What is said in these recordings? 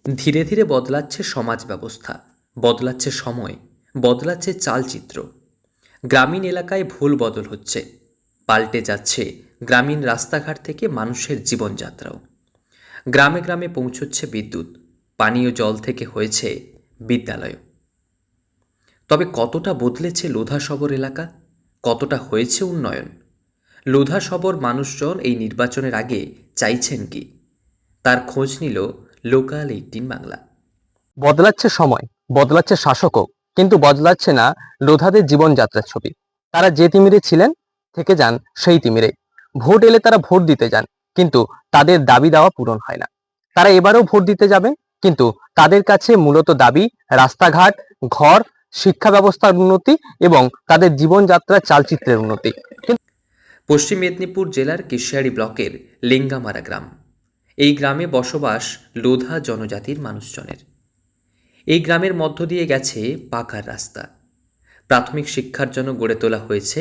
ধীরে ধীরে বদলাচ্ছে সমাজ ব্যবস্থা, বদলাচ্ছে সময়, বদলাচ্ছে চালচিত্র। গ্রামীণ এলাকায় ভুল বদল হচ্ছে, পাল্টে যাচ্ছে গ্রামীণ রাস্তাঘাট থেকে মানুষের জীবনযাত্রাও। গ্রামে গ্রামে পৌঁছচ্ছে বিদ্যুৎ, পানীয় জল থেকে হয়েছে বিদ্যালয়। তবে কতটা বদলেছে লোধাশবর এলাকা, কতটা হয়েছে উন্নয়ন? লোধাশবর মানুষজন এই নির্বাচনের আগে চাইছেন কি, তার খোঁজ নিল লোকাল 18 বাংলা। বদলাচ্ছে সময়, বদলাচ্ছে শাসকও, কিন্তু বদলাচ্ছে না লোধাদের জীবনযাত্রার ছবি। তারা যে তিমিরে ছিলেন থেকে যান সেই তিমিরে। ভোট এলে তারা ভোট দিতে যান, কিন্তু তাদের দাবি দেওয়া পূরণ হয় না। তারা এবারেও ভোট দিতে যাবে, কিন্তু তাদের কাছে মূলত দাবি রাস্তাঘাট, ঘর, শিক্ষা ব্যবস্থার উন্নতি এবং তাদের জীবনযাত্রার চালচিত্রের উন্নতি। পশ্চিম মেদিনীপুর জেলার কেশিয়াড়ি ব্লকের লিঙ্গামারা গ্রাম। এই গ্রামে বসবাস লোধা জনজাতির মানুষজনের। এই গ্রামের মধ্য দিয়ে গেছে পাকার রাস্তা। প্রাথমিক শিক্ষার জন্য গড়ে তোলা হয়েছে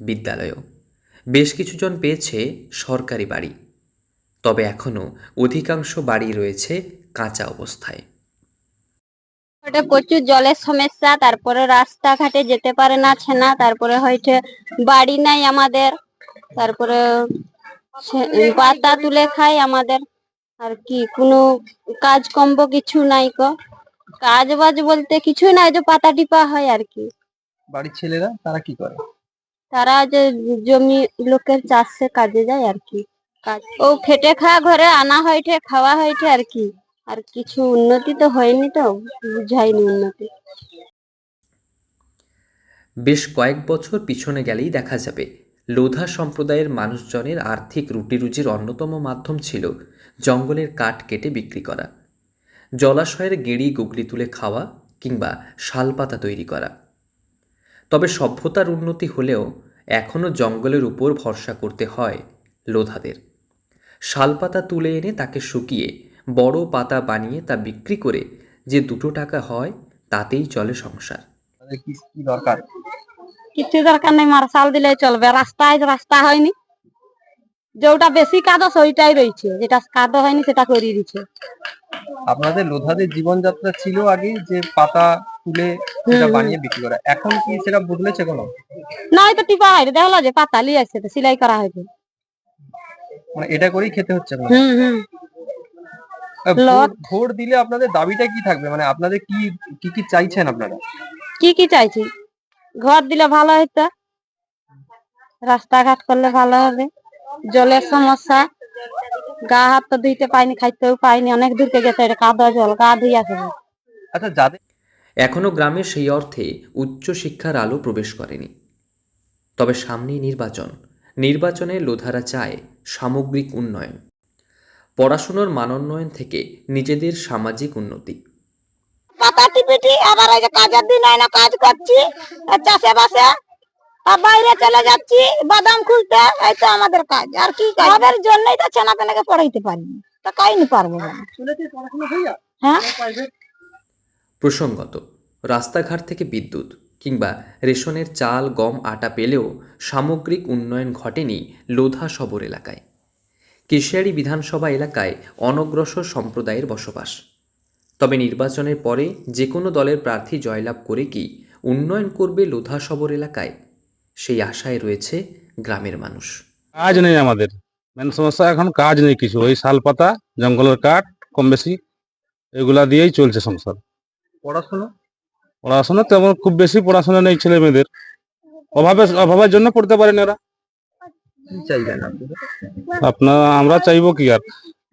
বিদ্যালয়ও। বেশ কিছুজন পেয়েছে সরকারি বাড়ি, তবে এখনও অধিকাংশ বাড়ি রয়েছে কাঁচা অবস্থায়। প্রচুর জলের সমস্যা, তারপরে রাস্তাঘাটে যেতে পারে না ছেনা, তারপরে হয়তো বাড়ি নাই আমাদের, তারপরে পাতা তুলে খাই আমাদের। আর কি কোনো কাজ কম্ব কিছু নাই, কাজ বাজ বলতে কিছু নাই, যে পাতা টিপা হয় আর কি। বাড়ির ছেলেরা তারা কি করে? তারা যে জমি লোকের চাষে কাজে যায় আর কি। কাজ ও খেটে খাওয়া, ঘরে আনা হয়েছে, খাওয়া হয়েছে আর কি। আর কিছু উন্নতি তো হয়নি, তো বুঝাইনি উন্নতি। বেশ কয়েক বছর পিছনে গেলেই দেখা যাবে লোধা সম্প্রদায়ের মানুষজনের আর্থিক রুটিরুজির অন্যতম মাধ্যম ছিল জঙ্গলের কাঠ কেটে বিক্রি করা, জলাশয়ের গেঁড়ি গুগলি তুলে খাওয়া কিংবা শালপাতা তৈরি করা। তবে সভ্যতার উন্নতি হলেও এখনও জঙ্গলের উপর ভরসা করতে হয় লোধাদের। শালপাতা তুলে এনে তাকে শুকিয়ে বড় পাতা বানিয়ে তা বিক্রি করে যে 2 টাকা হয়, তাতেই চলে সংসার। কি দরকার? কিছু দরকার নেই, মার্শাল দিলে চলবে। রাস্তা হয়নি, যেটা বেশি কাদো সেইটাই রয়েছে, যেটা কাদো হয়নি সেটা করিয়ে দিচ্ছে। আপনাদের লোধাদের জীবনযাত্রা ছিল আগে যে পাতা তুলে সেটা বানিয়ে বিক্রি করা, এখন কি সেটা বদলেছে কোনো? না, হয়তো টিপা হয়, দেখলো যে পাতা লিয়ে আসছে, সেলাই করা হয়েছে, মানে এটা করেই খেতে হচ্ছে আপনাদের? ভোট দিলে আপনাদের দাবিটা কি থাকবে, মানে আপনাদের কি কি কি চাইছেন আপনারা? কি চাইছি, ঘর দিলে ভালো হতো, রাস্তাঘাট করলে ভালো হবে, জলের সমস্যা, গা হাত তো ধুইতে পাইনি, খাইতেও পাইনি, অনেক দূরকে গেছে, কাদা জল, গা ধুই আসবে। আচ্ছা, যাদের এখনও গ্রামে সেই অর্থে উচ্চ শিক্ষার আলো প্রবেশ করেনি। তবে সামনেই নির্বাচন, নির্বাচনে লোধারা চায় সামগ্রিক উন্নয়ন, পড়াশুনোর মানোন্নয়ন থেকে নিজেদের সামাজিক উন্নতি। পাতা টিপিটি আবার এই যে কাজের দিন হয় না, কাজ করছি চাষে বাসে, আর বাইরে চলে যাচ্ছি বাদাম খুলতে, এই তো আমাদের কাজ। আর কি কাজ? আমাদের জন্যই তো ছেনা পেনাকে পড়াইতে পারি, তা কাইনি পারবো না। হ্যাঁ, প্রসঙ্গত, রাস্তাঘাট থেকে বিদ্যুৎ কিংবা রেশনের চাল, গম, আটা পেলেও সামগ্রিক উন্নয়ন ঘটেনি লোধা শবর এলাকায়। কেশিয়াড়ি বিধানসভা এলাকায় অনগ্রসর সম্প্রদায়ের বসবাস। তবে নির্বাচনের পরে যে কোনো দলের প্রার্থী জয়লাভ করে কি উন্নয়ন করবে লোধা শবর এলাকায়, সেই আশায় রয়েছে গ্রামের মানুষ। কাজ নেই আমাদের, মেন সমস্যা এখন কাজ নেই কিছু, ওই শালপাতা, জঙ্গলের কাঠ কম বেশি এগুলা দিয়েই চলছে সংসার। পড়াশোনা তেমন খুব বেশি পড়াশোনা নেই ছেলে মেয়েদের, অভাবের জন্য পড়তে পারেন এরা। আমরা চাইবো কি আর,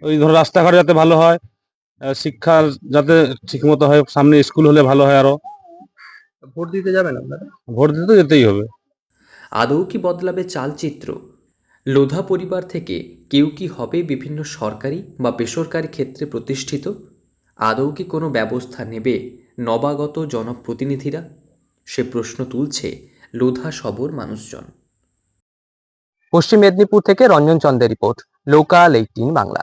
ওই ধরো রাস্তাঘাট যাতে ভালো হয়, শিক্ষা যাতে ঠিক মতো হয়, সামনে স্কুল হলে ভালো হয়। আরো ভোট দিতে যাবেন আপনারা? ভোট দিতে তো যেতেই হবে। আদৌ কি বদলাবে চালচিত্র? লোধা পরিবার থেকে কেউ কি হবে বিভিন্ন সরকারি বা বেসরকারি ক্ষেত্রে প্রতিষ্ঠিত? আদৌ কি কোনো ব্যবস্থা নেবে নবাগত জনপ্রতিনিধিরা? সে প্রশ্ন তুলছে লোধা শবর মানুষজন। পশ্চিম মেদিনীপুর থেকে রঞ্জন চন্দ্রের রিপোর্ট, লোকাল 18 বাংলা।